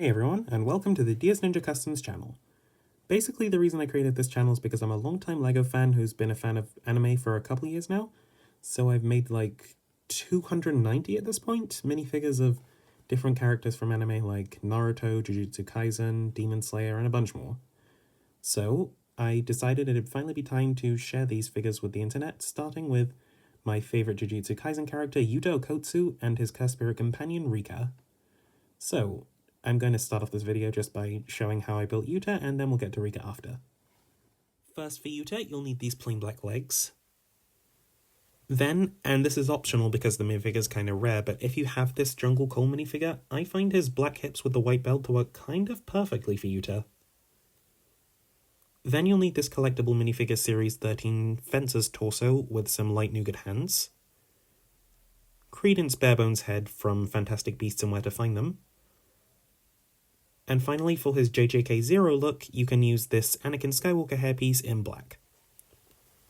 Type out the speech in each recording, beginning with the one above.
Hey everyone, and welcome to the DS Ninja Customs channel. Basically, the reason I created this channel is because I'm a long-time LEGO fan who's been a fan of anime for a couple of years now, so I've made like 290 at this point, minifigures of different characters from anime like Naruto, Jujutsu Kaisen, Demon Slayer, and a bunch more. So, I decided it'd finally be time to share these figures with the internet, starting with my favorite Jujutsu Kaisen character, Yuta Okkotsu, and his cursed spirit companion, Rika. So, I'm going to start off this video just by showing how I built Yuta, and then we'll get to Rika after. First for Yuta, you'll need these plain black legs. Then, and this is optional because the minifigure's kinda rare, but if you have this Jungle Cole minifigure, I find his black hips with the white belt to work kind of perfectly for Yuta. Then you'll need this collectible minifigure Series 13 Fencer's torso with some light nougat hands. Credence Barebones head from Fantastic Beasts and Where to Find Them. And finally, for his JJK0 look, you can use this Anakin Skywalker hairpiece in black.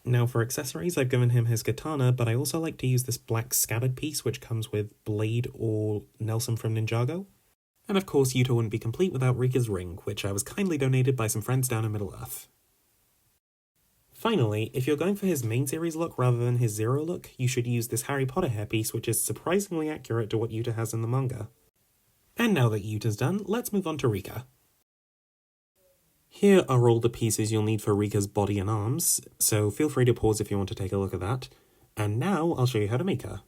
Now for accessories, I've given him his katana, but I also like to use this black scabbard piece, which comes with Blade or Nelson from Ninjago. And of course, Yuta wouldn't be complete without Rika's ring, which I was kindly donated by some friends down in Middle-earth. Finally, if you're going for his main series look rather than his Zero look, you should use this Harry Potter hairpiece, which is surprisingly accurate to what Yuta has in the manga. And now that Yuta's done, let's move on to Rika. Here are all the pieces you'll need for Rika's body and arms, so feel free to pause if you want to take a look at that. And now I'll show you how to make her.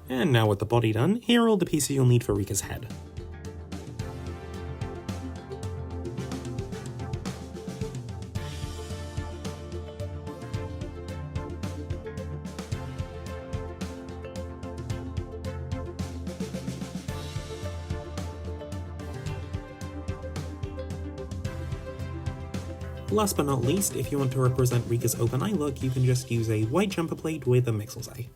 And now with the body done, here are all the pieces you'll need for Rika's head. Last but not least, if you want to represent Rika's open eye look, you can just use a white jumper plate with a Mixel's eye.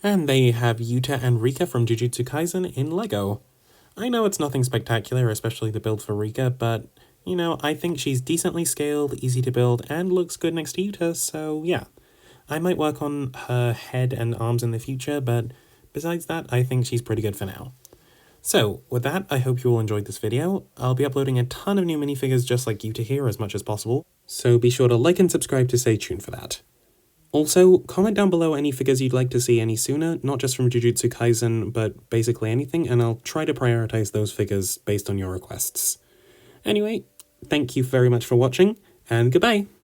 And there you have Yuta and Rika from Jujutsu Kaisen in LEGO. I know it's nothing spectacular, especially the build for Rika, but, you know, I think she's decently scaled, easy to build, and looks good next to Yuta, so yeah. I might work on her head and arms in the future, but besides that, I think she's pretty good for now. So, with that, I hope you all enjoyed this video. I'll be uploading a ton of new minifigures just like Yuta here as much as possible, so be sure to like and subscribe to stay tuned for that. Also, comment down below any figures you'd like to see any sooner, not just from Jujutsu Kaisen, but basically anything, and I'll try to prioritize those figures based on your requests. Anyway, thank you very much for watching, and goodbye!